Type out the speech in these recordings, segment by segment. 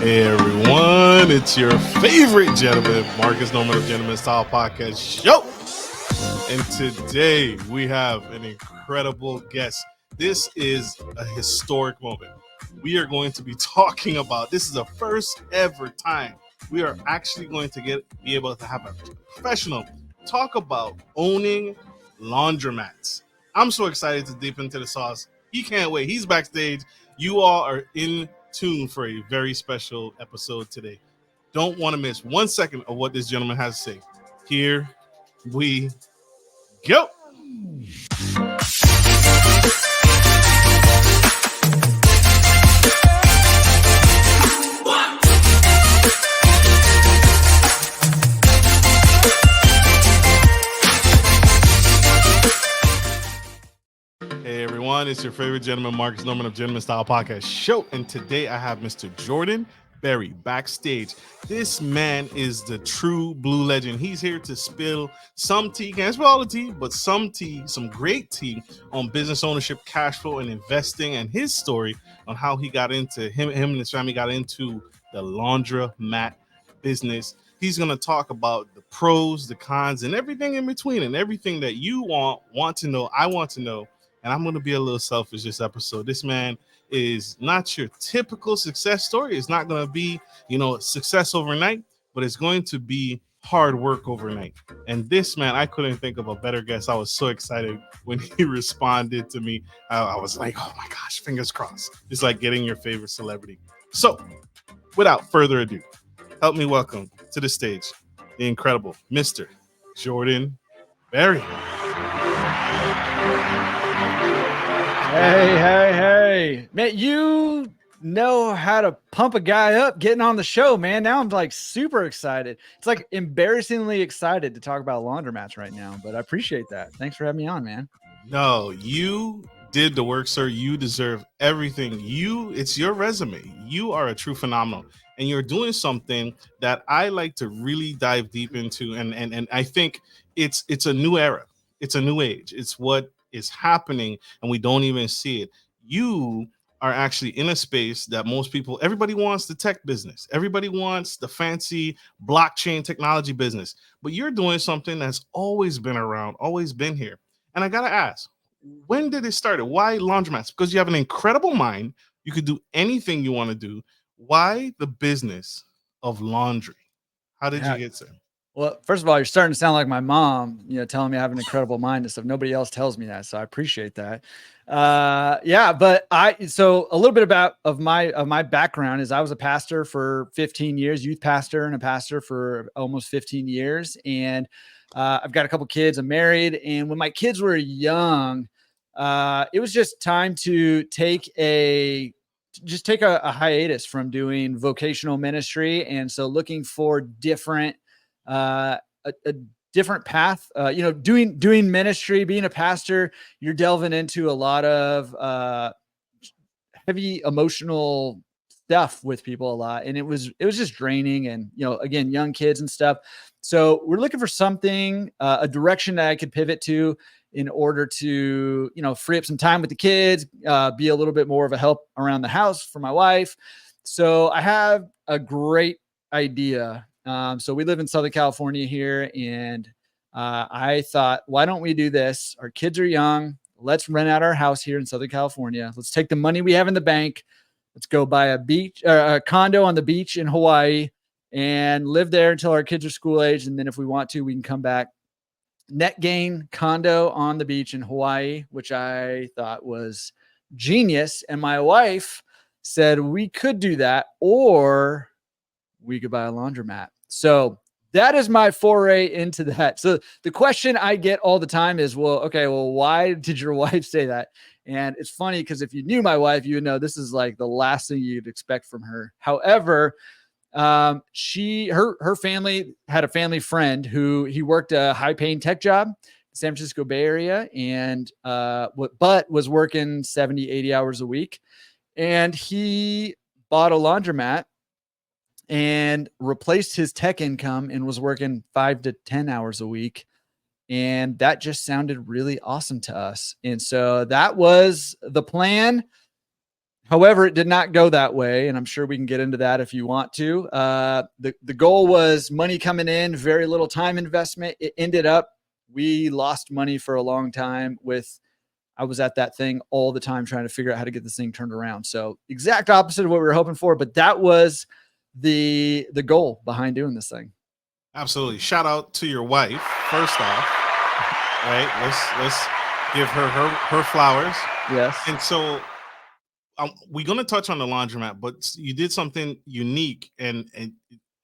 Hey everyone, it's your favorite gentleman, Marcus Norman of Gentleman Style Podcast Show. And today we have an incredible guest. This is a historic moment. We are going to be talking about, this is the first ever time we are actually going to be able to have a professional talk about owning laundromats. I'm so excited to deep into the sauce. He can't wait. He's backstage. You all are in tune for a very special episode today. Don't want to miss 1 second of what this gentleman has to say. Here we go. Hey everyone, it's your favorite gentleman, Marcus Norman of Gentleman Style Podcast Show. And today I have Mr. Jordan Berry backstage. This man is the true blue legend. He's here to spill some tea, can't spill all the tea, but some tea, some great tea on business ownership, cash flow, and investing, and his story on how he got into, him and his family got into the laundromat business. He's going to talk about the pros, the cons, and everything in between, and everything that you want to know, I want to know. And I'm going to be a little selfish this episode. This man is not your typical success story. It's not going to be, success overnight, but it's going to be hard work overnight. And this man, I couldn't think of a better guest. I was so excited when he responded to me. I was like, oh my gosh, fingers crossed. It's like getting your favorite celebrity. So without further ado, help me welcome to the stage the incredible Mr. Jordan Berry. Hey. Man, you know how to pump a guy up getting on the show, man. Now I'm like super excited. It's like embarrassingly excited to talk about laundromats right now, but I appreciate that. Thanks for having me on, man. No, you did the work, sir. You deserve everything. It's your resume. You are a true phenomenal. And you're doing something that I like to really dive deep into. And I think it's a new era. It's a new age. It's what is happening and we don't even see it. You are actually in a space that everybody wants the tech business. Everybody wants the fancy blockchain technology business, but you're doing something that's always been around, always been here. And I got to ask, when did it start? Why laundromats? Because you have an incredible mind. You could do anything you want to do. Why the business of laundry? How did you get there? Well, first of all, you're starting to sound like my mom, telling me I have an incredible mind and stuff. Nobody else tells me that. So I appreciate that. So a little bit of my background is I was a pastor for 15 years, youth pastor and a pastor for almost 15 years. And I've got a couple kids. I'm married. And when my kids were young, it was just time to take a hiatus from doing vocational ministry. And so looking for a different path, doing ministry, being a pastor, you're delving into a lot of heavy emotional stuff with people a lot. And it was just draining and, again, young kids and stuff. So we're looking for something, a direction that I could pivot to in order to, free up some time with the kids, be a little bit more of a help around the house for my wife. So I have a great idea. So we live in Southern California here, and I thought, why don't we do this? Our kids are young. Let's rent out our house here in Southern California. Let's take the money we have in the bank. Let's go buy a condo on the beach in Hawaii and live there until our kids are school age. And then if we want to, we can come back. Net gain condo on the beach in Hawaii, which I thought was genius. And my wife said we could do that, or we could buy a laundromat. So that is my foray into that. So the question I get all the time is, why did your wife say that? And it's funny because if you knew my wife, you would know this is like the last thing you'd expect from her. However, her family had a family friend who he worked a high paying tech job in San Francisco Bay Area and but was working 70, 80 hours a week. And he bought a laundromat and replaced his tech income and was working 5 to 10 hours a week. And that just sounded really awesome to us. And so that was the plan. However, it did not go that way, and I'm sure we can get into that if you want to. The goal was money coming in, very little time investment. It ended up we lost money for a long time. I was at that thing all the time trying to figure out how to get this thing turned around. So exact opposite of what we were hoping for, but that was the goal behind doing this thing. Absolutely. Shout out to your wife first off. Right. Let's give her flowers. Yes. And so we're going to touch on the laundromat, but you did something unique and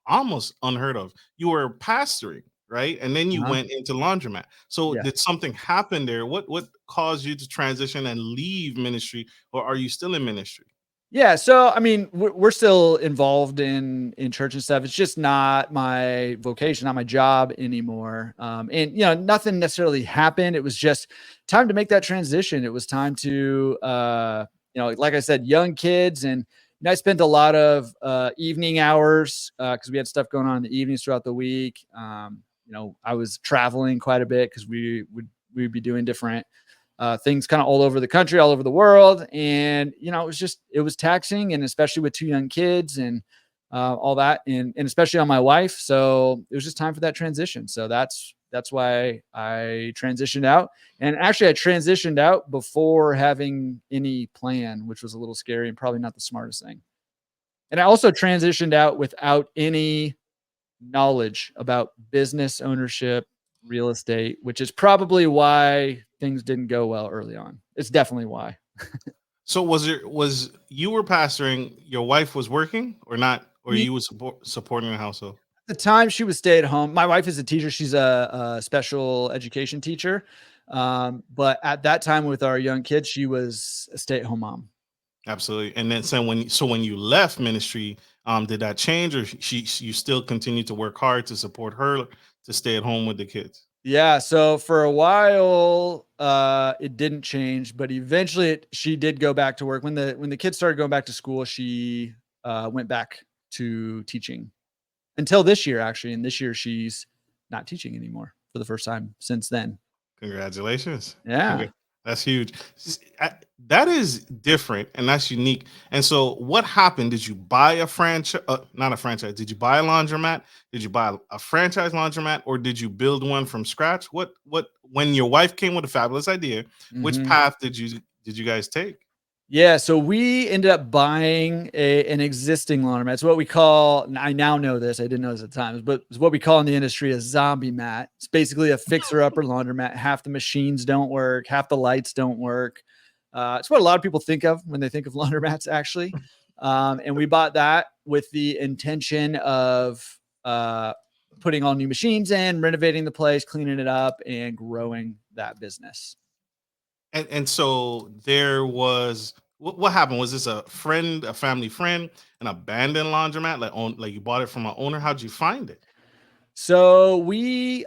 almost unheard of. You were pastoring, right? And then you went into laundromat. So Yeah. did something happen there? What caused you to transition and leave ministry, or are you still in ministry? Yeah, so I mean, we're still involved in church and stuff. It's just not my vocation, not my job anymore. And nothing necessarily happened. It was just time to make that transition. It was time to, like I said, young kids, and I spent a lot of evening hours because we had stuff going on in the evenings throughout the week. I was traveling quite a bit because we'd be doing different things kind of all over the country, all over the world. And, it was taxing, and especially with 2 young kids and all that, and especially on my wife. So it was just time for that transition. So that's why I transitioned out. And actually I transitioned out before having any plan, which was a little scary and probably not the smartest thing. And I also transitioned out without any knowledge about business ownership, real estate, which is probably why things didn't go well early on. It's definitely why. So was you were pastoring, your wife was working or not, or Ye you was supporting the household? At the time, she was stay at home. My wife is a teacher. She's a special education teacher. But at that time with our young kids, she was a stay-at-home mom. Absolutely. And then when you left ministry, did that change, or you still continue to work hard to support her to stay at home with the kids? Yeah, so for a while, it didn't change, but eventually she did go back to work. When the kids started going back to school, she went back to teaching until this year, actually. And this year she's not teaching anymore for the first time since then. Congratulations. Yeah. That's huge. That is different and that's unique. And so what happened? Did you buy a franchise? Not a franchise. Did you buy a laundromat? Did you buy a franchise laundromat, or did you build one from scratch? When your wife came with a fabulous idea, which Mhm. path did you guys take? Yeah, so we ended up buying an existing laundromat. It's what we call, and I now know this, I didn't know this at the time, but it's what we call in the industry a zombie mat. It's basically a fixer-upper laundromat. Half the machines don't work, half the lights don't work. It's what a lot of people think of when they think of laundromats, actually. And we bought that with the intention of putting all new machines in, renovating the place, cleaning it up, and growing that business. And so there was what happened? Was this a friend, a family friend, an abandoned laundromat, like you bought it from an owner? How'd you find it? So we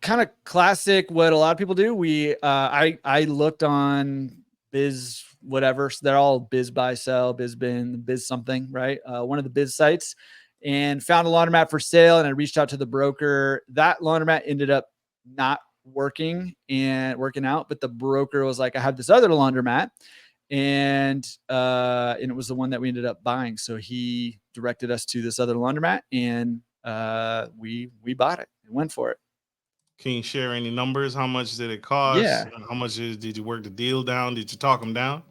kind of classic what a lot of people do. I looked on Biz whatever. So they're all Biz Buy Sell, Biz Bin, Biz something, right? One of the Biz sites, and found a laundromat for sale. And I reached out to the broker. That laundromat ended up not working and working out, but the broker was like, I have this other laundromat, and it was the one that we ended up buying. So he directed us to this other laundromat, and we bought it and went for it. Can you share any numbers? How much did it cost? Yeah. How much did you work the deal down? Did you talk them down?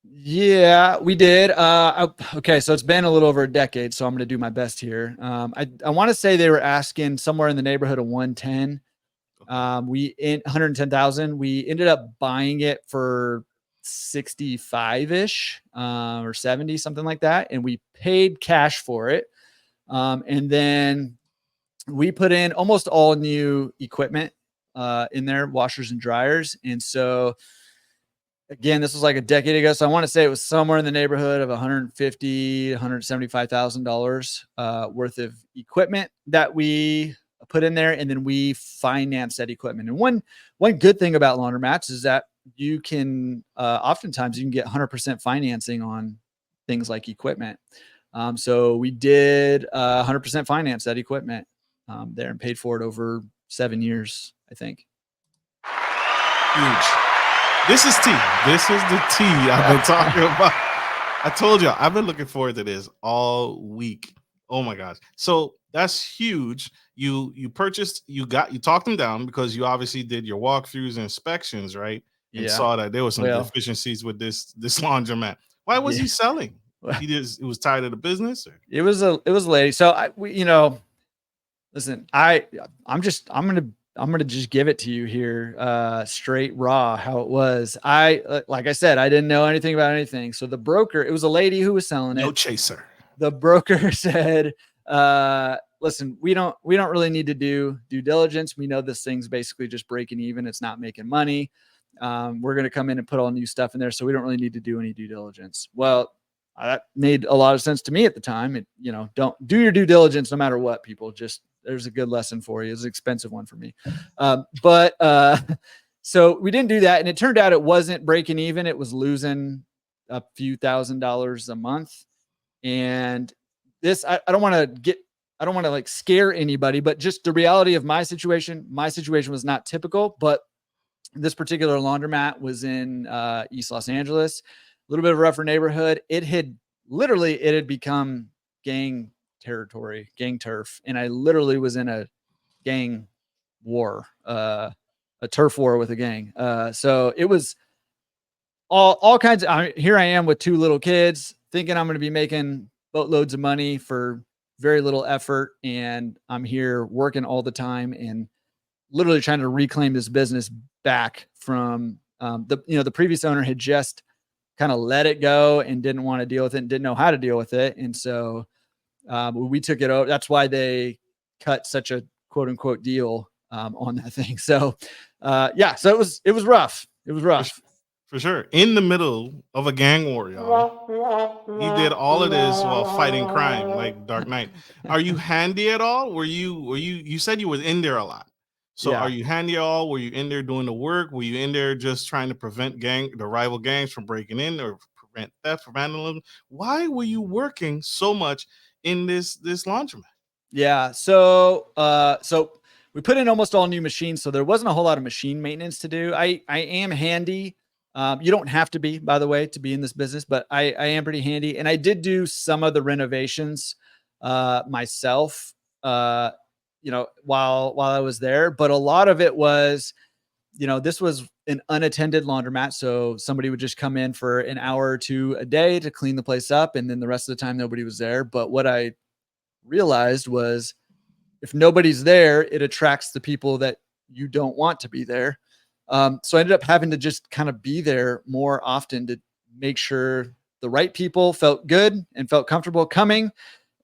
Yeah, we did. Okay, so it's been a little over a decade, so I'm going to do my best here. I want to say they were asking somewhere in the neighborhood of 110. Okay. We in 110,000. We ended up buying it for 65-ish, or 70, something like that, and we paid cash for it. And then we put in almost all new equipment in there, washers and dryers. And so again, this was like a decade ago. So I want to say it was somewhere in the neighborhood of $150,000, $175,000 worth of equipment that we put in there. And then we financed that equipment. And one good thing about laundromats is that you can oftentimes you can get 100% financing on things like equipment. So we did 100% finance that equipment there and paid for it over 7 years, I think. Huge. This is tea. This is the tea I've been talking about. I told you I've been looking forward to this all week. Oh my gosh. So that's huge. You purchased, you talked them down because you obviously did your walkthroughs and inspections, right? And Yeah. saw that there was some Well, deficiencies with this laundromat. Why was yeah. he selling? He was tired of the business, or It was a lady. So listen, I'm gonna just give it to you here, straight raw how it was. Like I said, I didn't know anything about anything. So the broker, it was a lady who was selling no it. chaser. The broker said, listen, we don't really need to do due diligence. We know this thing's basically just breaking even. It's not making money. We're going to come in and put all new stuff in there. So we don't really need to do any due diligence. Well, that made a lot of sense to me at the time. Don't do your due diligence no matter what, people. Just there's a good lesson for you. It's an expensive one for me. But so we didn't do that. And it turned out it wasn't breaking even. It was losing a few $1,000s a month. And this, I don't want to like scare anybody, but just the reality of my situation was not typical, but this particular laundromat was in East Los Angeles, a little bit of a rougher neighborhood. It had become gang territory, gang turf. And I literally was in a gang war, a turf war with a gang. So it was all kinds of, here I am with two little kids thinking I'm going to be making boatloads of money for very little effort. And I'm here working all the time and literally trying to reclaim this business back from the previous owner had just kind of let it go and didn't want to deal with it and didn't know how to deal with it. And so we took it over. That's why they cut such a quote unquote deal on that thing. So so it was rough. It was For, rough. for sure. In the middle of a gang war, y'all. He did all of this while fighting crime, like Dark Knight. Are you handy at all? You said you was in there a lot. So are Yeah. you handy at all? Were you in there doing the work? Were you in there just trying to prevent the rival gangs from breaking in or prevent theft or vandalism? Why were you working so much in this laundromat? Yeah. So we put in almost all new machines, so there wasn't a whole lot of machine maintenance to do. I am handy. You don't have to be, by the way, to be in this business, but I am pretty handy. And I did do some of the renovations myself, while I was there. But a lot of it was, this was an unattended laundromat. So somebody would just come in for an hour or two a day to clean the place up. And then the rest of the time, nobody was there. But what I realized was if nobody's there, it attracts the people that you don't want to be there. So I ended up having to just kind of be there more often to make sure the right people felt good and felt comfortable coming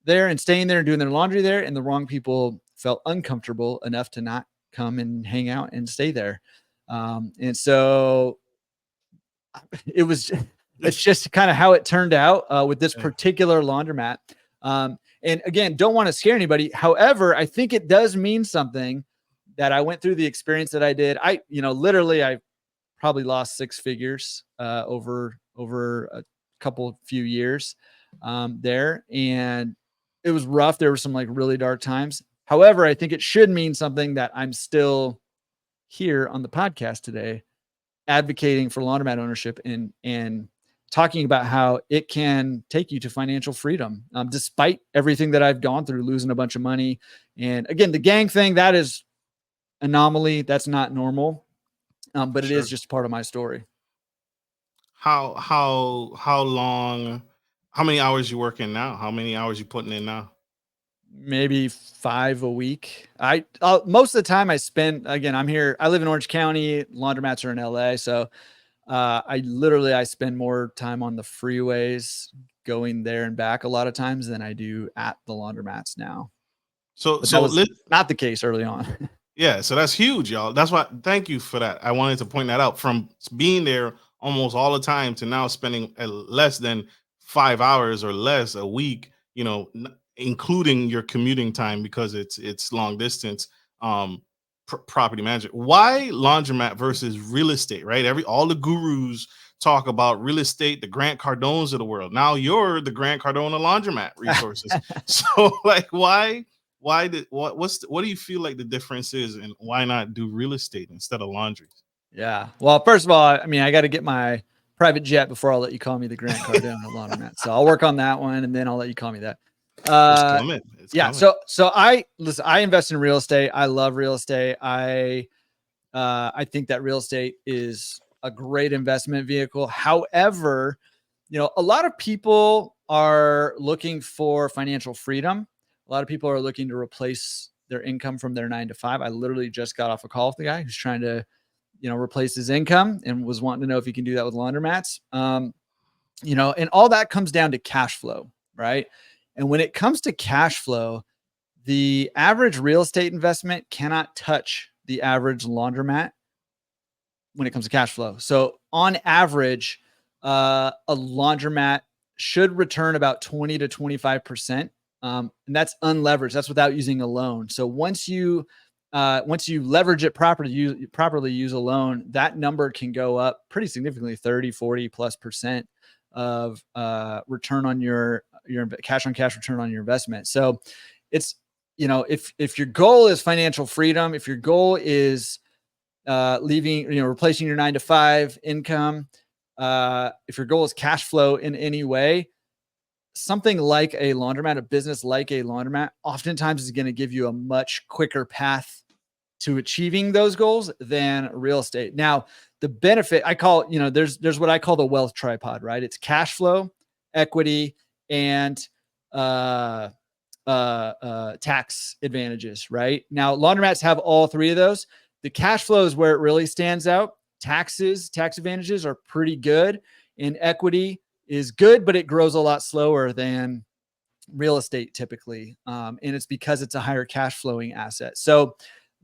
there and staying there and doing their laundry there, and the wrong people felt uncomfortable enough to not come and hang out and stay there. And so it was it's just kind of how it turned out with this particular laundromat. And again, don't want to scare anybody. However, I think it does mean something that I went through the experience that I did. Literally I probably lost six figures over a few years there. And it was rough. There were some like really dark times. However, I think it should mean something that I'm still here on the podcast today advocating for laundromat ownership and talking about how it can take you to financial freedom, despite everything that I've gone through, losing a bunch of money. And again, the gang thing, that is anomaly. That's not normal. But it is Sure. just part of my story. How long? How many hours you working now? How many hours you putting in now? Maybe 5 a week. Most of the time I spend, again, I'm here. I live in Orange County. Laundromats are in LA. So I spend more time on the freeways going there and back a lot of times than I do at the laundromats now. So But that so was let not the case early on. Yeah, so that's huge, y'all. That's why. Thank you for that. I wanted to point that out. From being there almost all the time to now spending less than 5 hours or less a week. Including your commuting time because it's long distance. Property management. Why laundromat versus real estate? Right. All the gurus talk about real estate, the Grant Cardones of the world. Now you're the Grant Cardone of laundromat resources. So like, what do you feel like the difference is, and why not do real estate instead of laundry? Yeah. Well, first of all, I mean, I got to get my private jet before I'll let you call me the Grant Cardone of Laundromat. So I'll work on that one, and then I'll let you call me that. It's coming. It's Yeah. coming. So I invest in real estate. I love real estate. I think that real estate is a great investment vehicle. However, a lot of people are looking for financial freedom. A lot of people are looking to replace their income from their 9 to 5. I literally just got off a call with the guy who's trying to, replace his income and was wanting to know if he can do that with laundromats. And all that comes down to cash flow, right? And when it comes to cash flow, the average real estate investment cannot touch the average laundromat when it comes to cash flow. So on average, a laundromat should return about 20 to 25%. And that's unleveraged. That's without using a loan. So once you leverage it properly use a loan, that number can go up pretty significantly, 30, 40 plus percent of return on your cash on cash return on your investment. So it's, if your goal is financial freedom, if your goal is replacing your 9 to 5 income, if your goal is cash flow in any way, something like a laundromat, a business like a laundromat, oftentimes is going to give you a much quicker path to achieving those goals than real estate. Now, the benefit I call, there's what I call the wealth tripod, right? It's cash flow, equity, and tax advantages, right? Now, laundromats have all three of those. The cash flow is where it really stands out. Tax advantages are pretty good, and equity is good, but it grows a lot slower than real estate typically. And it's because it's a higher cash flowing asset. So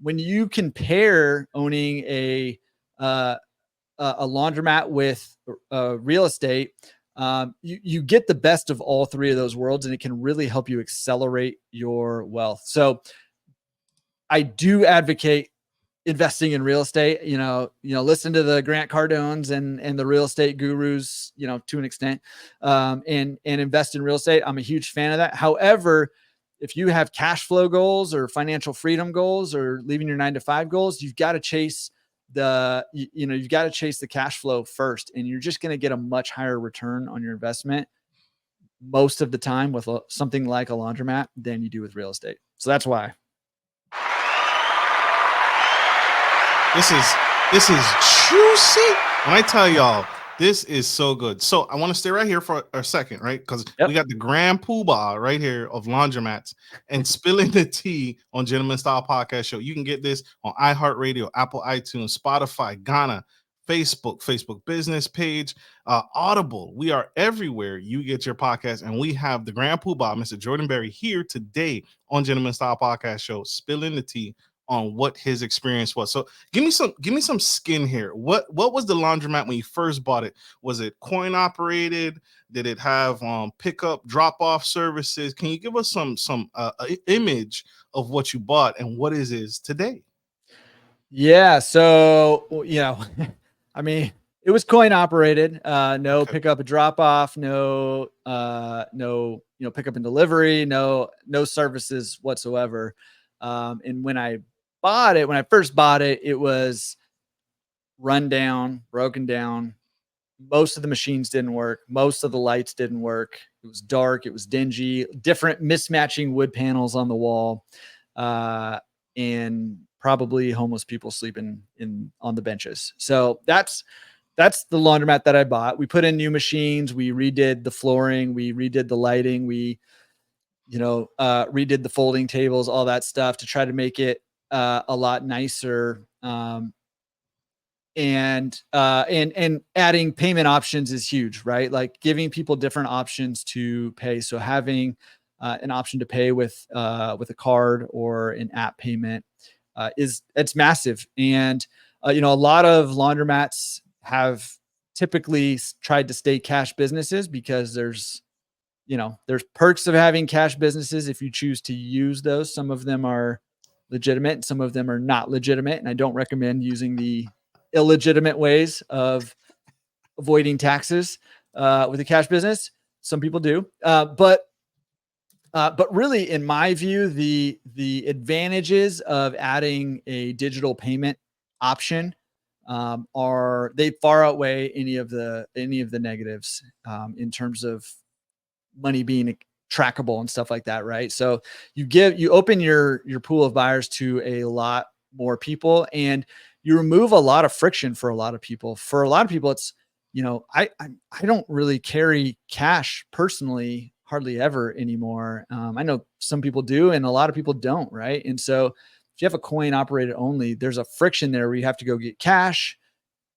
when you compare owning a laundromat with real estate, you get the best of all three of those worlds, and it can really help you accelerate your wealth. So I do advocate investing in real estate. Listen to the Grant Cardones and the real estate gurus, to an extent, and invest in real estate. I'm a huge fan of that. However, if you have cash flow goals or financial freedom goals or leaving your 9 to 5 goals, you've got to chase you've got to chase the cash flow first, and you're just going to get a much higher return on your investment most of the time with something like a laundromat than you do with real estate. So that's why. This is juicy. When I tell y'all, this is so good. So I want to stay right here for a second, right? Because we got the grand poobah right here of laundromats and spilling the tea on Gentleman Style Podcast Show. You can get this on iHeartRadio, Apple iTunes, Spotify, Ghana, Facebook business page, Audible. We are everywhere you get your podcast, and we have the grand poobah, Mr. Jordan Berry, here today on Gentleman Style Podcast Show, spilling the tea on what his experience was. So give me some skin here. What was the laundromat when you first bought it? Was it coin operated? Did it have pickup drop off services? Can you give us some image of what you bought and what it is today? Yeah. So, I mean, it was coin operated, no pickup and drop off, no, pickup and delivery, no services whatsoever. And when I first bought it, it was run down, broken down. Most of the machines didn't work. Most of the lights didn't work. It was dark. It was dingy, different mismatching wood panels on the wall. And probably homeless people sleeping on the benches. So that's the laundromat that I bought. We put in new machines. We redid the flooring. We redid the lighting. We, redid the folding tables, all that stuff to try to make it a lot nicer. And adding payment options is huge, right? Like giving people different options to pay. So having an option to pay with a card or an app payment it's massive. And a lot of laundromats have typically tried to stay cash businesses because there's perks of having cash businesses if you choose to use those. Some of them are legitimate and some of them are not legitimate. And I don't recommend using the illegitimate ways of avoiding taxes with a cash business. Some people do. But really, in my view, the advantages of adding a digital payment option are they far outweigh any of the negatives in terms of money being trackable and stuff like that, right? So you open your pool of buyers to a lot more people, and you remove a lot of friction for a lot of people. For a lot of people, it's I don't really carry cash personally, hardly ever anymore. I know some people do, and a lot of people don't, right? And so if you have a coin operated only, there's a friction there where you have to go get cash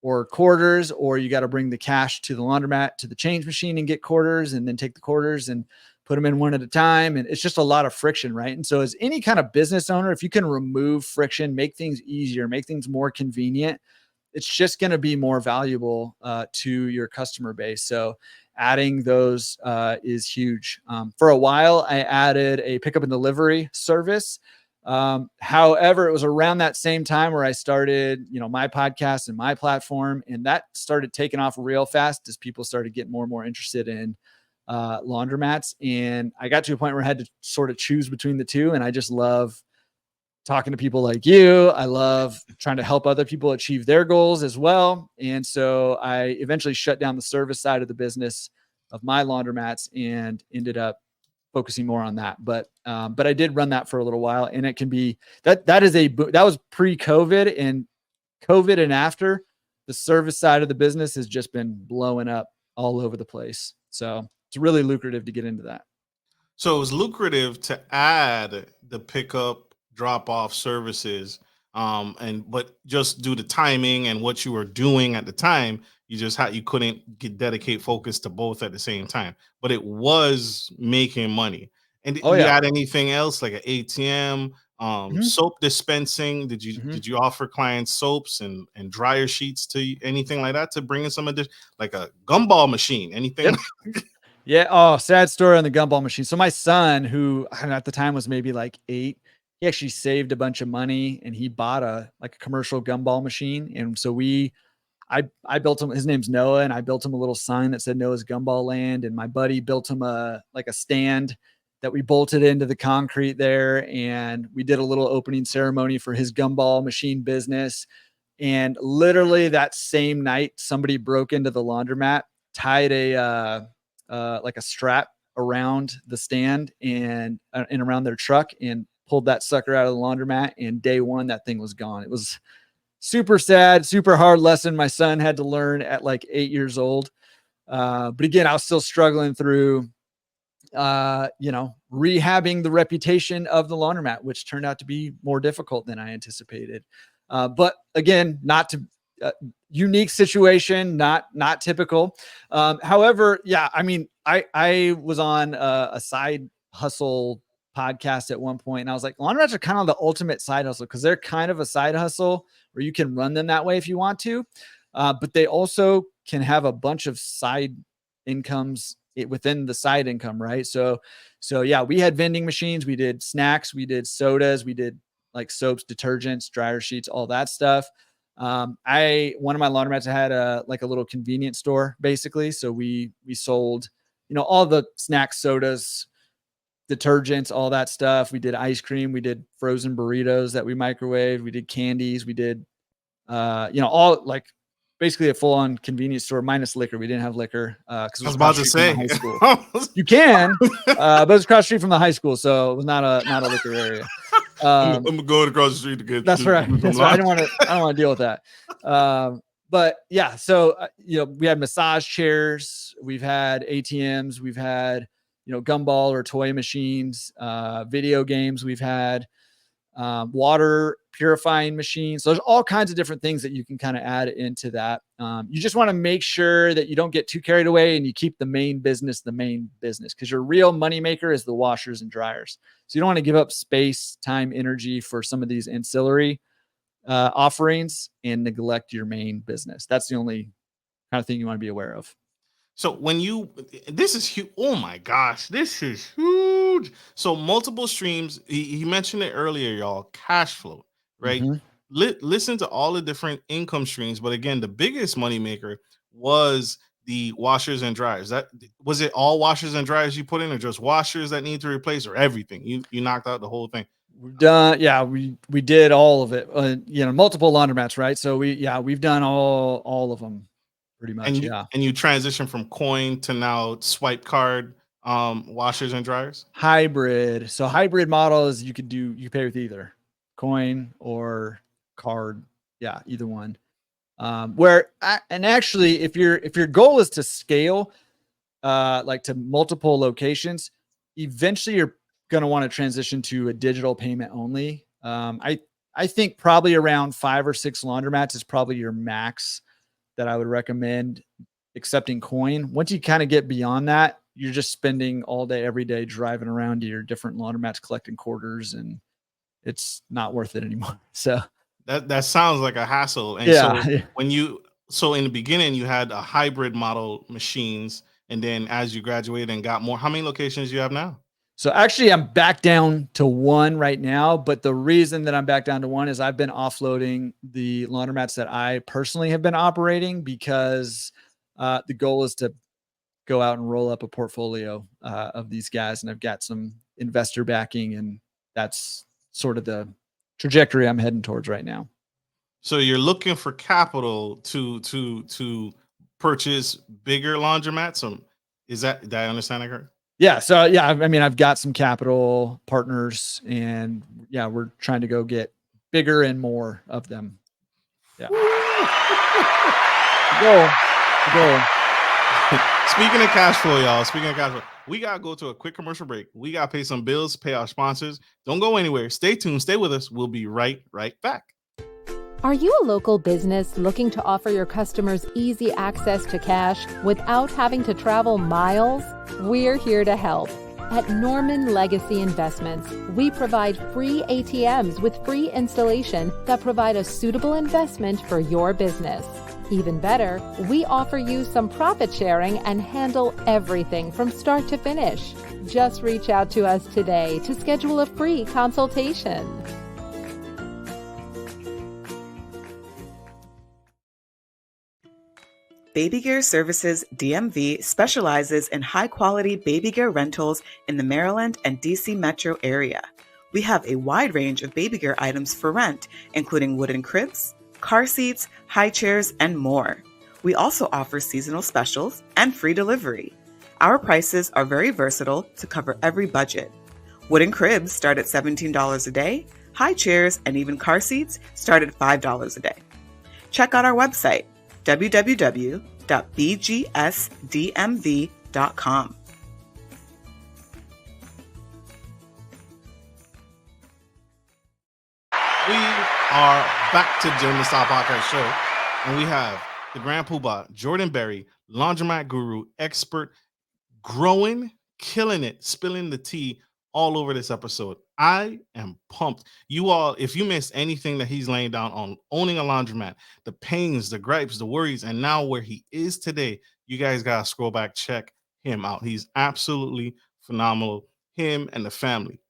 or quarters, or you got to bring the cash to the laundromat to the change machine and get quarters, and then take the quarters and put them in one at a time. And it's just a lot of friction, right? And so, as any kind of business owner, if you can remove friction, make things easier, make things more convenient, it's just going to be more valuable to your customer base. So, adding those is huge. For a while, I added a pickup and delivery service. However, it was around that same time where I started, my podcast and my platform, and that started taking off real fast as people started getting more and more interested in laundromats. And I got to a point where I had to sort of choose between the two. And I just love talking to people like you. I love trying to help other people achieve their goals as well. And so I eventually shut down the service side of the business of my laundromats and ended up focusing more on that. But I did run that for a little while, and it can be that was pre-COVID, and COVID and after, the service side of the business has just been blowing up all over the place. So it's really lucrative to get into that. So it was lucrative to add the pickup drop off services. But just due to timing and what you were doing at the time, you couldn't dedicate focus to both at the same time. But it was making money. And did Oh you yeah. add anything else like an ATM, soap dispensing? Did you offer clients soaps and dryer sheets to anything like that to bring in some addition, like a gumball machine, anything? Yep. Yeah. Oh, sad story on the gumball machine. So my son, who at the time was maybe like 8, he actually saved a bunch of money and he bought a commercial gumball machine. And so I built him, his name's Noah, and I built him a little sign that said Noah's Gumball Land. And my buddy built him a stand that we bolted into the concrete there. And we did a little opening ceremony for his gumball machine business. And literally that same night, somebody broke into the laundromat, tied a strap around the stand and around their truck, and pulled that sucker out of the laundromat. And day one, that thing was gone. It was super sad, super hard lesson my son had to learn at like 8 years old. But again, I was still struggling through, rehabbing the reputation of the laundromat, which turned out to be more difficult than I anticipated. But again, not to unique situation, not typical. However, yeah, I mean, I was on a side hustle podcast at one point, and I was like, laundromats are kind of the ultimate side hustle because they're kind of a side hustle where you can run them that way if you want to, but they also can have a bunch of side incomes within the side income, right? So yeah, we had vending machines, we did snacks, we did sodas, we did like soaps, detergents, dryer sheets, all that stuff. One of my laundromats had a little convenience store basically. So we sold, all the snacks, sodas, detergents, all that stuff. We did ice cream, we did frozen burritos that we microwaved, we did candies, we did, all basically a full-on convenience store minus liquor. We didn't have liquor because it I was was about across to the street from say. the high school. You can, but it's across the street from the high school, so it was not a liquor area. I'm going across the street to get. That's right. That's right. I don't want to deal with that. But yeah, so we had massage chairs, we've had ATMs, we've had gumball or toy machines, video games, we've had water purifying machines. So there's all kinds of different things that you can kind of add into that. You just want to make sure that you don't get too carried away and you keep the main business because your real moneymaker is the washers and dryers. So you don't want to give up space, time, energy for some of these ancillary offerings and neglect your main business. That's the only kind of thing you want to be aware of. So this is huge. Oh my gosh, this is huge. So multiple streams. He mentioned it earlier, y'all. Cash flow, right? Mm-hmm. Listen to all the different income streams, but again, the biggest moneymaker was the washers and dryers. That was it. All washers and dryers you put in, or just washers that need to replace, or everything? You knocked out the whole thing. We've done, yeah, we did all of it, multiple laundromats, right? So we've done all of them pretty much. Yeah. And you transition from coin to now swipe card washers and dryers. Hybrid. So hybrid model is you pay with either coin or card. Yeah. Either one. And actually if your goal is to scale, like to multiple locations, eventually you're going to want to transition to a digital payment only. I think probably around 5 or 6 laundromats is probably your max that I would recommend accepting coin. Once you kind of get beyond that, you're just spending all day, every day driving around to your different laundromats, collecting quarters, and it's not worth it anymore. So That sounds like a hassle. And so yeah. so in the beginning you had a hybrid model machines, and then as you graduated and got more, how many locations do you have now? So actually I'm back down to 1 right now, but the reason that I'm back down to 1 is I've been offloading the laundromats that I personally have been operating because the goal is to go out and roll up a portfolio of these guys, and I've got some investor backing, and that's sort of the trajectory I'm heading towards right now. So you're looking for capital to purchase bigger laundromats. Did I understand that correct? Yeah. So yeah, I mean, I've got some capital partners, and yeah, we're trying to go get bigger and more of them. Yeah. Go. Speaking of cash flow, y'all. Speaking of cash flow, we gotta go to a quick commercial break. We gotta pay some bills, pay our sponsors. Don't go anywhere. Stay tuned. Stay with us. We'll be right back. Are you a local business looking to offer your customers easy access to cash without having to travel miles? We're here to help. At Norman Legacy Investments, we provide free ATMs with free installation that provide a suitable investment for your business. Even better, we offer you some profit sharing and handle everything from start to finish. Just reach out to us today to schedule a free consultation. Baby Gear Services DMV specializes in high-quality baby gear rentals in the Maryland and DC metro area. We have a wide range of baby gear items for rent, including wooden cribs, car seats, high chairs, and more. We also offer seasonal specials and free delivery. Our prices are very versatile to cover every budget. Wooden cribs start at $17 a day, high chairs and even car seats start at $5 a day. Check out our website, www.bgsdmv.com. We are back to the Gentleman Style Podcast Show, and we have the Grand Poobah, Jordan Berry, laundromat guru, expert, growing, killing it, spilling the tea all over this episode. I am pumped. You all, if you missed anything that he's laying down on owning a laundromat, the pains, the gripes, the worries, and now where he is today, you guys gotta scroll back, check him out. He's absolutely phenomenal. Him and the family.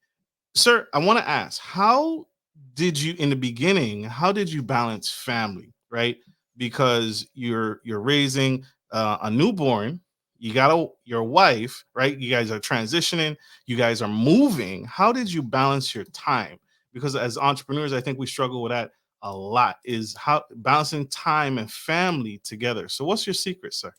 Sir, I want to ask, how did you balance family, right? Because you're raising a newborn, you got your wife, right? You guys are transitioning, you guys are moving. How did you balance your time? Because as entrepreneurs, I think we struggle with that a lot, is how balancing time and family together. So what's your secret, sir?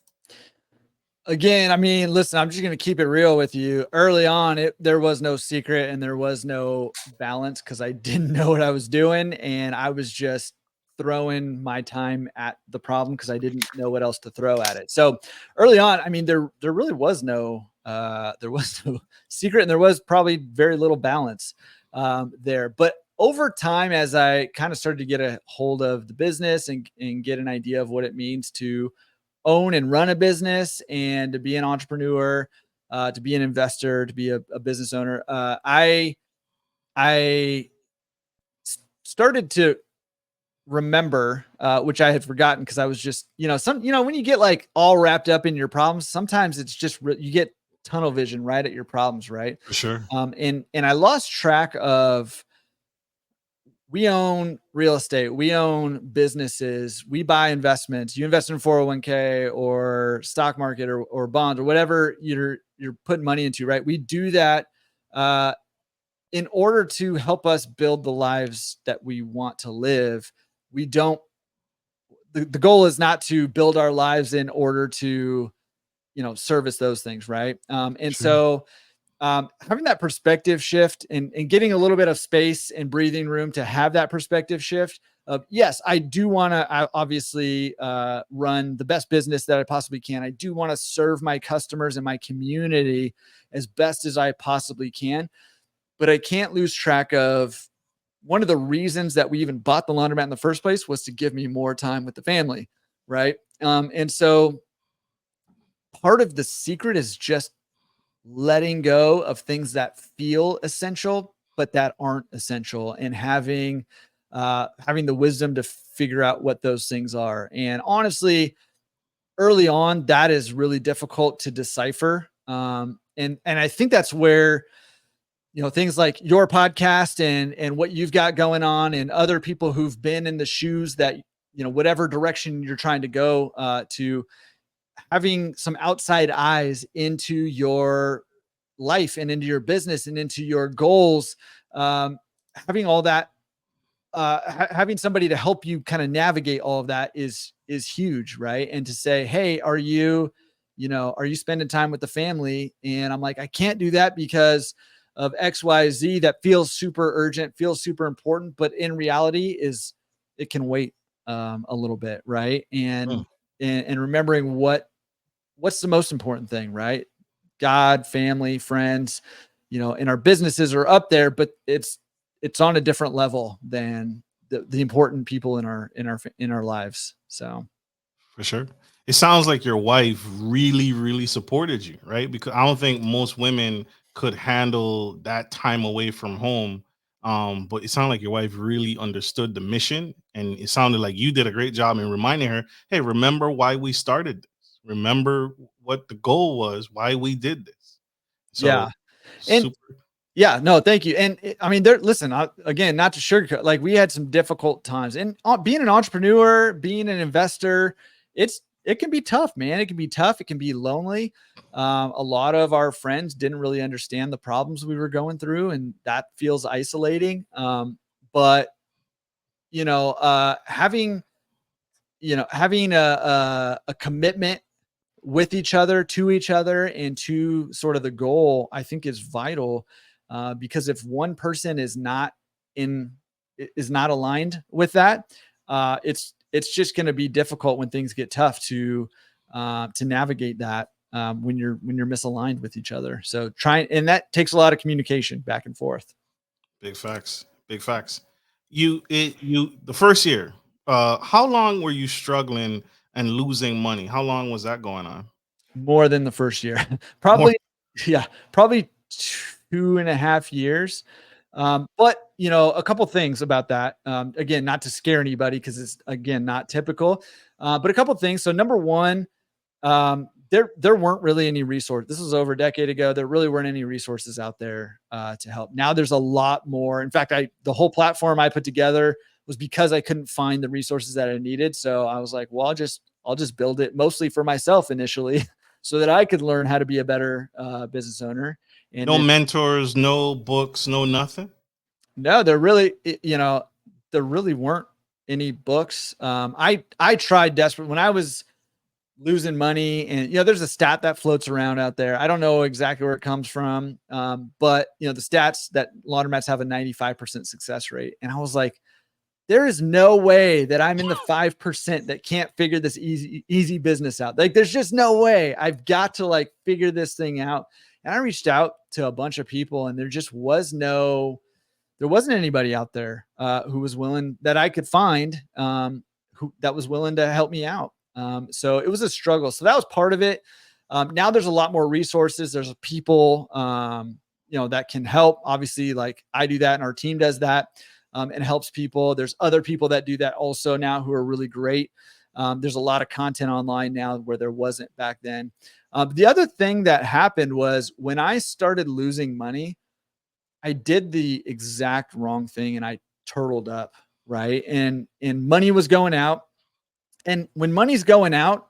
Again, I mean, listen, I'm just going to keep it real with you. Early on, there was no secret and there was no balance because I didn't know what I was doing. And I was just throwing my time at the problem because I didn't know what else to throw at it. So early on, I mean, there really was no secret, and there was probably very little balance there. But over time, as I kind of started to get a hold of the business and get an idea of what it means to own and run a business and to be an entrepreneur, to be an investor, to be a business owner, I started to remember, which I had forgotten because I was just, when you get like all wrapped up in your problems, sometimes it's just, you get tunnel vision right at your problems. Right. For sure. And I lost track of, we own real estate, we own businesses, we buy investments, you invest in 401k or stock market or bonds or whatever you're putting money into, right? We do that in order to help us build the lives that we want to live, we don't, the goal is not to build our lives in order to, service those things. Right. And True. so, having that perspective shift and getting a little bit of space and breathing room to have that perspective shift. Yes, I do want to obviously run the best business that I possibly can. I do want to serve my customers and my community as best as I possibly can, but I can't lose track of one of the reasons that we even bought the laundromat in the first place was to give me more time with the family. Right. And so part of the secret is just letting go of things that feel essential, but that aren't essential, and having the wisdom to figure out what those things are. And honestly, early on, that is really difficult to decipher. And I think that's where, things like your podcast and what you've got going on, and other people who've been in the shoes that, whatever direction you're trying to go, to having some outside eyes into your life and into your business and into your goals, having all that, having somebody to help you kind of navigate all of that is huge. Right. And to say, hey, are you spending time with the family? And I'm like, I can't do that because of XYZ. That feels super urgent, feels super important, but in reality it can wait a little bit. Right. Mm. And remembering what's the most important thing, right? God, family, friends, and our businesses are up there, but it's on a different level than the important people in our lives. So For sure. It sounds like your wife really, really supported you, right? Because I don't think most women could handle that time away from home. But it sounded like your wife really understood the mission, and it sounded like you did a great job in reminding her, hey, remember why we started this. Remember what the goal was, why we did this. So yeah. And super. yeah, no, thank you. And I mean, listen, again, not to sugarcoat, like we had some difficult times, and being an entrepreneur, being an investor, it can be tough, man. It can be tough. It can be lonely. A lot of our friends didn't really understand the problems we were going through, and that feels isolating. But having a commitment with each other, to each other, and to sort of the goal, I think is vital. Because if one person is not aligned with that, it's just going to be difficult when things get tough to navigate that, when you're misaligned with each other. So and that takes a lot of communication back and forth. Big facts. Big facts. You the first year, how long were you struggling and losing money? How long was that going on? More than the first year, More. probably. Yeah, probably 2.5 years. But a couple things about that. Again, not to scare anybody, because it's, again, not typical. But a couple things. So number one, there weren't really any resources. This was over a decade ago. There really weren't any resources out there to help. Now there's a lot more. In fact, the whole platform I put together was because I couldn't find the resources that I needed. So I was like, well, I'll just build it mostly for myself initially, so that I could learn how to be a better business owner. And No then, mentors, no books, no nothing. no, there really weren't any books. I tried desperate when I was losing money, and there's a stat that floats around out there. I don't know exactly where it comes from, but the stats that laundromats have a 95% success rate, and I was like, there is no way that I'm in the 5% that can't figure this easy business out. Like, there's just no way. I've got to like figure this thing out. And I reached out to a bunch of people, and there wasn't anybody out there who was willing, that I could find, that was willing to help me out. So it was a struggle. So that was part of it. Now there's a lot more resources. There's people, that can help. Obviously, like I do that, and our team does that. And helps people. There's other people that do that also now who are really great. There's a lot of content online now where there wasn't back then. The other thing that happened was when I started losing money, I did the exact wrong thing, and I turtled up, right? And money was going out. And when money's going out,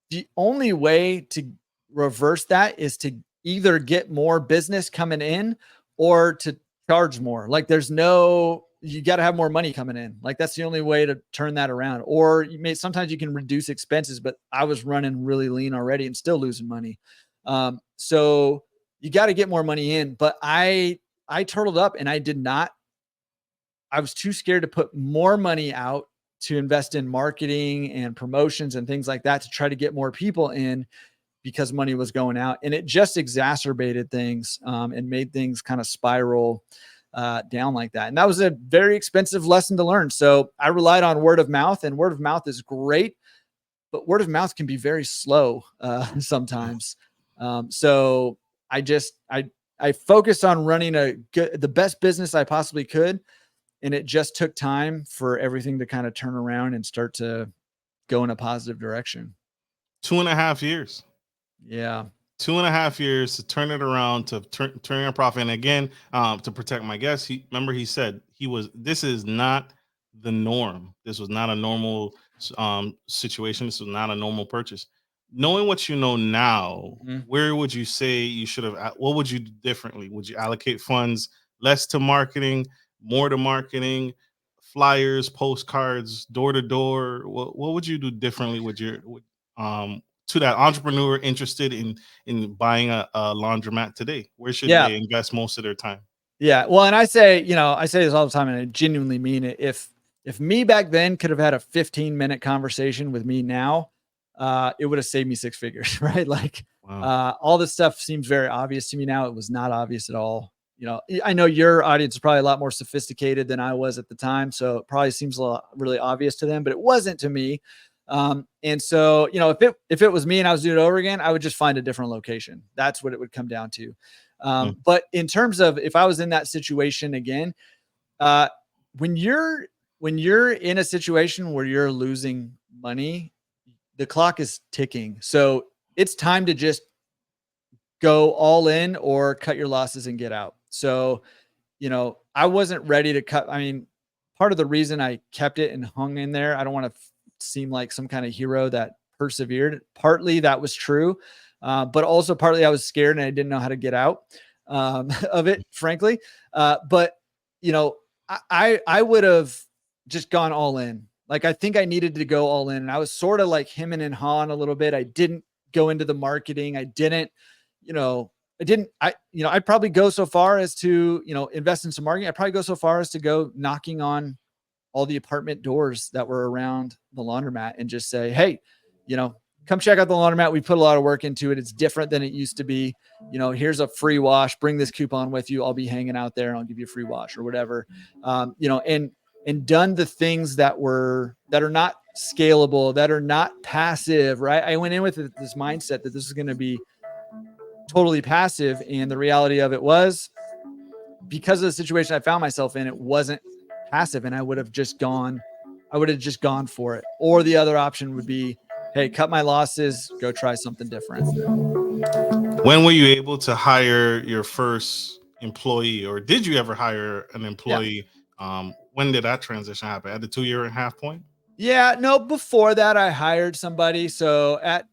the only way to reverse that is to either get more business coming in, or to charge more. Like you got to have more money coming in. Like that's the only way to turn that around. Or sometimes you can reduce expenses, but I was running really lean already and still losing money. So you got to get more money in, but I turtled up and I was too scared to put more money out to invest in marketing and promotions and things like that to try to get more people in because money was going out, and it just exacerbated things and made things kind of spiral down like that. And that was a very expensive lesson to learn. So I relied on word of mouth, and word of mouth is great, but word of mouth can be very slow sometimes. So I focused on running the best business I possibly could. And it just took time for everything to kind of turn around and start to go in a positive direction. 2.5 years. Yeah. 2.5 years to turn it around, to turning a profit. And again, to protect my guest, he said this is not the norm. This was not a normal situation. This was not a normal purchase. Knowing what you know now, where would you say you should have, what would you do differently? Would you allocate funds less to marketing, more to marketing, flyers, postcards, door to door? What would you do differently with to that entrepreneur interested in buying a laundromat today? Where should they invest most of their time? Yeah. Well, and I say this all the time, and I genuinely mean it. If me back then could have had a 15-minute conversation with me now, it would have saved me 6 figures, right? Like, wow. All this stuff seems very obvious to me now. It was not obvious at all. I know your audience is probably a lot more sophisticated than I was at the time, so it probably seems really obvious to them, but it wasn't to me. And so, if it was me and I was doing it over again, I would just find a different location. That's what it would come down to. But in terms of if I was in that situation again, when you're in a situation where you're losing money, the clock is ticking. So it's time to just go all in or cut your losses and get out. So, I wasn't ready to cut. I mean, part of the reason I kept it and hung in there, I don't want to seem like some kind of hero that persevered. Partly that was true. But also partly I was scared and I didn't know how to get out of it, frankly. But I would have just gone all in. Like, I think I needed to go all in. And I was sort of like him and Han a little bit. I didn't go into the marketing. I'd probably go so far as to, invest in some marketing. I'd probably go so far as to go knocking on all the apartment doors that were around the laundromat and just say, hey, come check out the laundromat. We put a lot of work into it. It's different than it used to be. Here's a free wash. Bring this coupon with you. I'll be hanging out there and I'll give you a free wash or whatever. And done the things that are not scalable, that are not passive, right? I went in with this mindset that this is going to be totally passive. And the reality of it was, because of the situation I found myself in, it wasn't passive, and I would have just gone for it. Or the other option would be, hey, cut my losses, go try something different. When were you able to hire your first employee, or did you ever hire an employee? Yeah. When did that transition happen? At the 2.5-year point? Yeah, no, before that I hired somebody. So at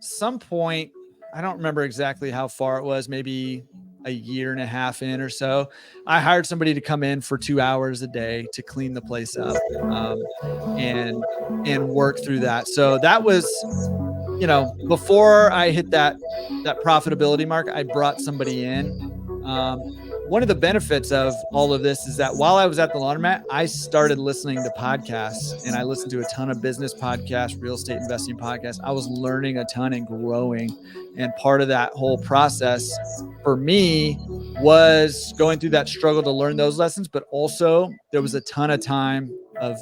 some point, I don't remember exactly how far it was, maybe a 1.5 years in or so, I hired somebody to come in for 2 hours a day to clean the place up and work through that. So that was, before I hit that profitability mark, I brought somebody in. One of the benefits of all of this is that while I was at the laundromat, I started listening to podcasts, and I listened to a ton of business podcasts, real estate investing podcasts. I was learning a ton and growing. And part of that whole process for me was going through that struggle to learn those lessons, but also there was a ton of time of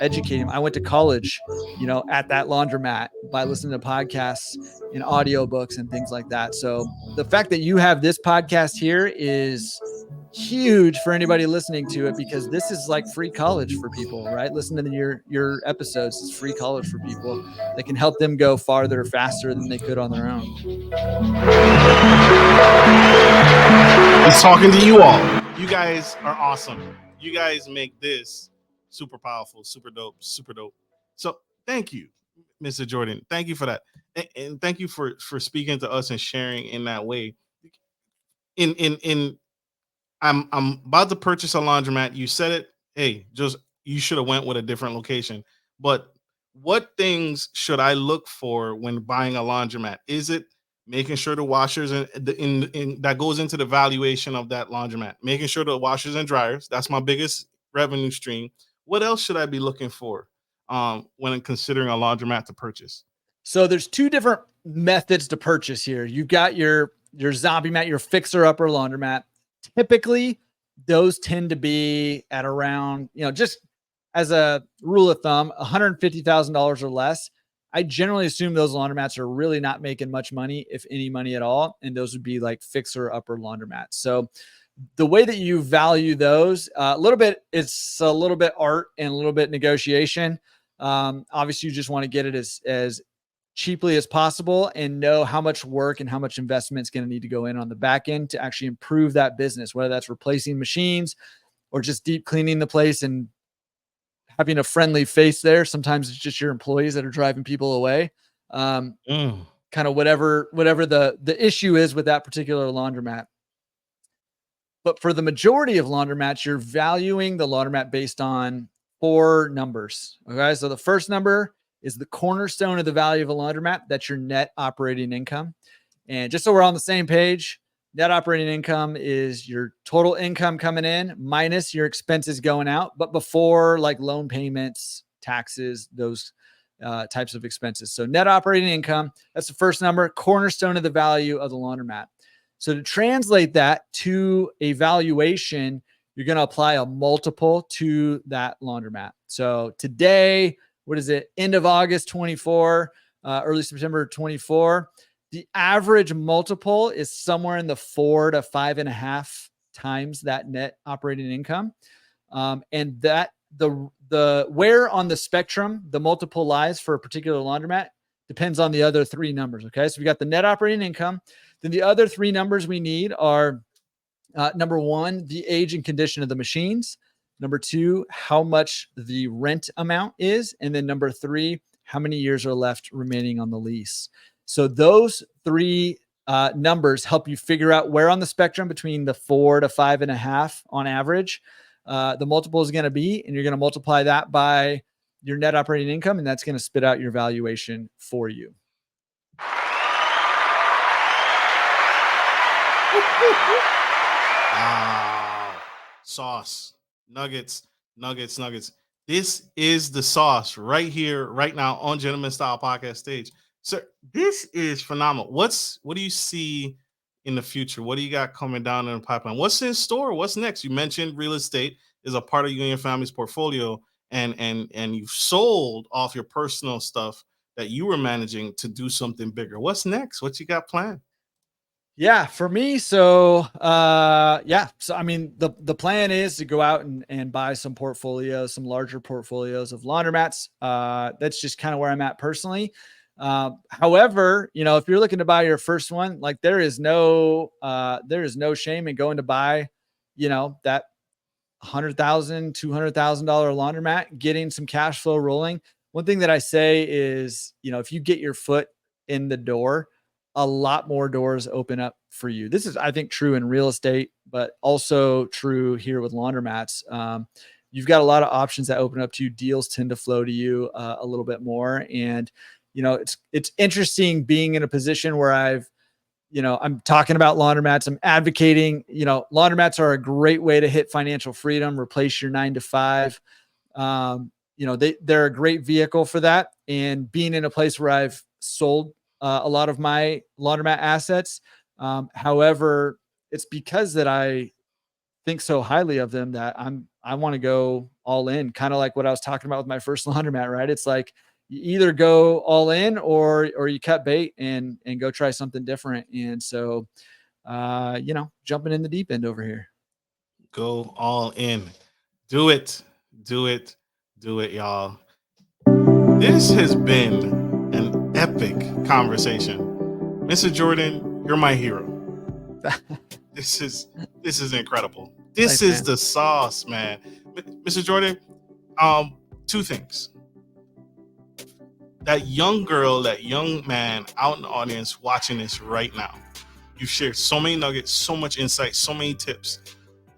educating. I went to college, at that laundromat by listening to podcasts and audiobooks and things like that. So the fact that you have this podcast here is huge for anybody listening to it, because this is like free college for people, right? Listening to your episodes is free college for people that can help them go farther, faster than they could on their own. He's talking to you all. You guys are awesome. You guys make this super powerful, super dope, super dope. So thank you, Mr. Jordan. Thank you for that. And thank you for speaking to us and sharing in that way. I'm about to purchase a laundromat. You said it. Hey, just you should have went with a different location. But what things should I look for when buying a laundromat? Is it making sure the washers and in that goes into the valuation of that laundromat? Making sure the washers and dryers. That's my biggest revenue stream. What else should I be looking for when considering a laundromat to purchase? So there's two different methods to purchase here. You've got your zombie mat, your fixer upper laundromat. Typically, those tend to be at around, just as a rule of thumb, $150,000 or less. I generally assume those laundromats are really not making much money, if any money at all. And those would be like fixer upper laundromats. So the way that you value those, it's a little bit art and a little bit negotiation. Obviously, you just want to get it as cheaply as possible and know how much work and how much investment is going to need to go in on the back end to actually improve that business, whether that's replacing machines or just deep cleaning the place and having a friendly face there. Sometimes it's just your employees that are driving people away. Kind of whatever the issue is with that particular laundromat. But for the majority of laundromats, you're valuing the laundromat based on 4 numbers. Okay. So the first number is the cornerstone of the value of a laundromat. That's your net operating income. And just so we're on the same page, net operating income is your total income coming in minus your expenses going out, but before like loan payments, taxes, those types of expenses. So net operating income, that's the first number, cornerstone of the value of the laundromat. So to translate that to a valuation, you're going to apply a multiple to that laundromat. So today, what is it? End of August 24, early September 24. The average multiple is somewhere in the 4 to 5.5 times that net operating income. And that the where on the spectrum the multiple lies for a particular laundromat depends on the other 3 numbers. Okay. So we got the net operating income. Then the other 3 numbers we need are number 1, the age and condition of the machines. Number 2, how much the rent amount is. And then number 3, how many years are left remaining on the lease. So those 3 numbers help you figure out where on the spectrum between the 4 to 5.5 on average, the multiple is going to be, and you're going to multiply that by your net operating income, and that's going to spit out your valuation for you. Wow. Sauce. Nuggets. This is the sauce right here, right now on Gentleman Style Podcast stage. Sir, this is phenomenal. What do you see in the future? What do you got coming down in the pipeline? What's in store? What's next? You mentioned real estate is a part of you and your family's portfolio, and you've sold off your personal stuff that you were managing to do something bigger. What's next? What you got planned? Yeah, for me. So, So, I mean, the plan is to go out and buy some portfolios, some larger portfolios of laundromats. That's just kind of where I'm at personally. However, if you're looking to buy your first one, like there is no shame in going to buy, that $100,000, $200,000 laundromat, getting some cash flow rolling. One thing that I say is, if you get your foot in the door, a lot more doors open up for you. This is, I think, true in real estate, but also true here with laundromats. You've got a lot of options that open up to you. Deals tend to flow to you a little bit more. And, it's interesting being in a position where I'm talking about laundromats. I'm advocating, laundromats are a great way to hit financial freedom, replace your 9 to 5. They're a great vehicle for that. And being in a place where I've sold a lot of my laundromat assets. However, it's because that I think so highly of them that I want to go all in, kind of like what I was talking about with my first laundromat, right? It's like you either go all in or you cut bait and go try something different. And so, jumping in the deep end over here. Go all in. Do it, y'all. This has been an epic conversation. Mr. Jordan, you're my hero. This is incredible. This is the sauce, man. Mr. Jordan, 2 things. That young girl, that young man out in the audience watching this right now. You shared so many nuggets, so much insight, so many tips.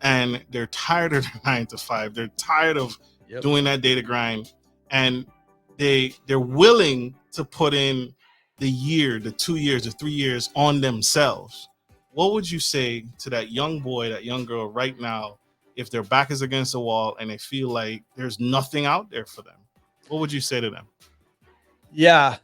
and they're tired of their 9 to 5. They're tired of doing that data grind, and they're willing to put in the year, the 2 years, the 3 years on themselves. What would you say to that young boy, that young girl right now, if their back is against the wall and they feel like there's nothing out there for them? What would you say to them? Yeah.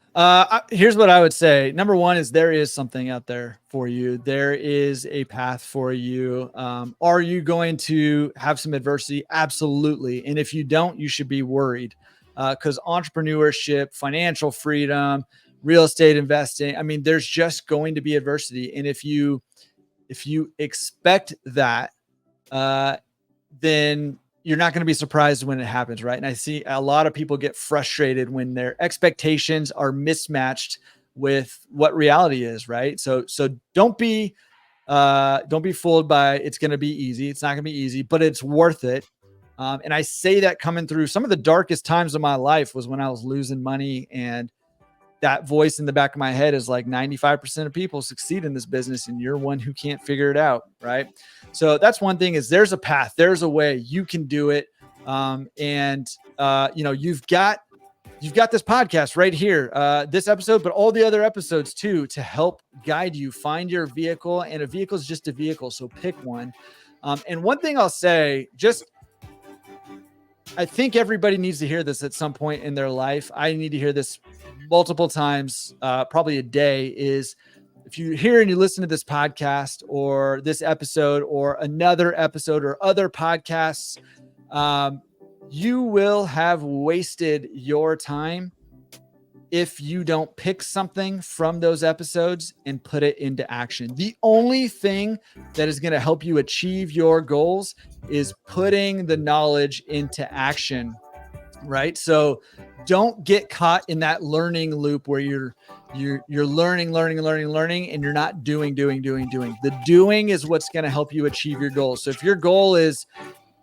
Here's what I would say. Number one is there is something out there for you. There is a path for you. Are you going to have some adversity? Absolutely. And if you don't, you should be worried, because entrepreneurship, financial freedom, real estate investing, I mean, there's just going to be adversity. And if you expect that, then you're not going to be surprised when it happens, right? And I see a lot of people get frustrated when their expectations are mismatched with what reality is, right? So don't be fooled by it's going to be easy. It's not going to be easy, but it's worth it. And I say that coming through some of the darkest times of my life was when I was losing money, and that voice in the back of my head is like 95% of people succeed in this business and you're one who can't figure it out. Right. So that's one thing, is there's a path, there's a way, you can do it. You've got this podcast right here, this episode, but all the other episodes too, to help guide you find your vehicle, and a vehicle is just a vehicle. So pick one. And one thing I'll say, I think everybody needs to hear this at some point in their life. I need to hear this multiple times, probably a day, is if you hear and you listen to this podcast or this episode or another episode or other podcasts, you will have wasted your time if you don't pick something from those episodes and put it into action. The only thing that is going to help you achieve your goals is putting the knowledge into action, right? So don't get caught in that learning loop where you're learning, and you're not doing. The doing is what's going to help you achieve your goals. So if your goal is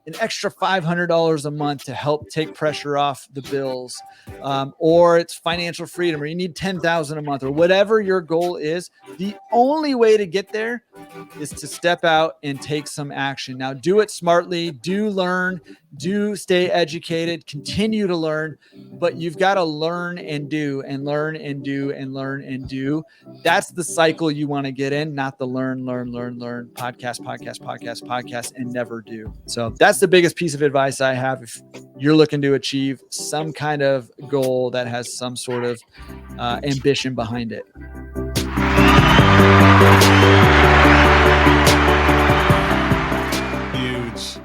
an extra $500 a month to help take pressure off the bills, or it's financial freedom, or you need $10,000 a month, or whatever your goal is, the only way to get there is to step out and take some action. Now, do it smartly, do learn, do stay educated, continue to learn, but you've got to learn and do, and learn and do, and learn and do. That's the cycle you want to get in, not the learn, podcast, and never do. So that's the biggest piece of advice I have if you're looking to achieve some kind of goal that has some sort of ambition behind it.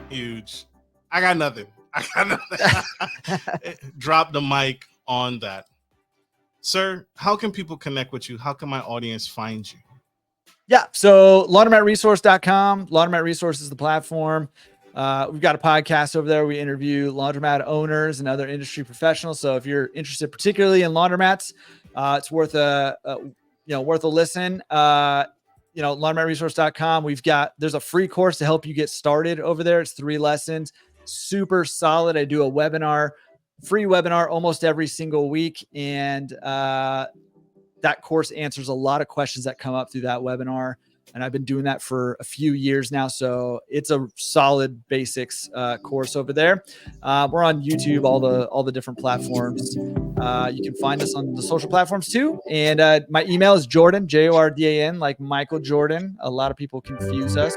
Huge. I got nothing. Drop the mic on that. Sir, how can people connect with you? How can my audience find you? Yeah. So laundromatresource.com. Laundromat Resource is the platform. We've got a podcast over there. We interview laundromat owners and other industry professionals. So if you're interested particularly in laundromats, it's worth a listen. Laundromatresource.com. There's a free course to help you get started over there. It's 3 lessons, super solid. I do a free webinar almost every single week. And, that course answers a lot of questions that come up through that webinar. And I've been doing that for a few years now. So it's a solid basics course over there. We're on YouTube, all the different platforms. You can find us on the social platforms too. And my email is Jordan, Jordan, like Michael Jordan. A lot of people confuse us.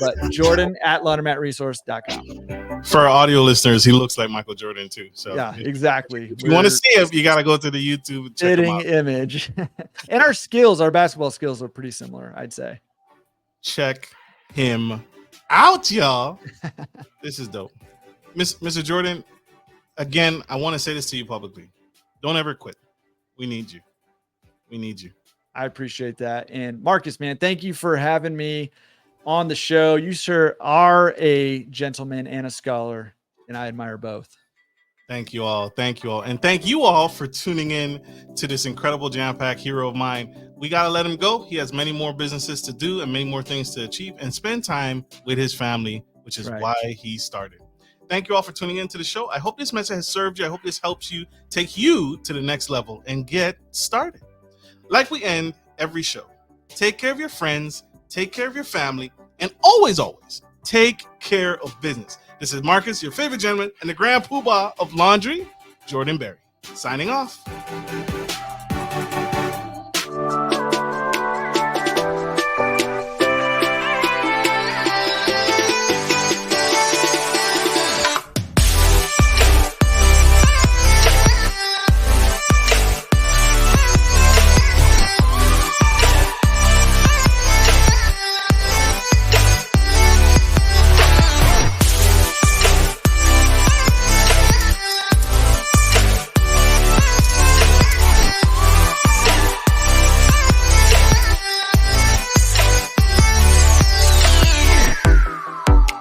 But Jordan at laundromatresource.com. For our audio listeners, he looks like Michael Jordan too. So yeah, exactly. If you want to see him, you got to go to the YouTube and check him out. Image. And our basketball skills are pretty similar, I'd say. Check him out, y'all. This is dope. Mr. Jordan, again, I want to say this to you publicly. Don't ever quit. We need you. I appreciate that. And Marcus, man, thank you for having me on the show. You, sir, are a gentleman and a scholar, and I admire both. Thank you all. And thank you all for tuning in to this incredible jam-packed hero of mine. We got to let him go. He has many more businesses to do and many more things to achieve and spend time with his family, which is why he started. Thank you all for tuning into the show. I hope this message has served you. I hope this helps you take you to the next level and get started. Like we end every show, take care of your friends, take care of your family, and always take care of business. This is Marcus, your favorite gentleman, and the grand poobah of laundry, Jordan Berry, signing off.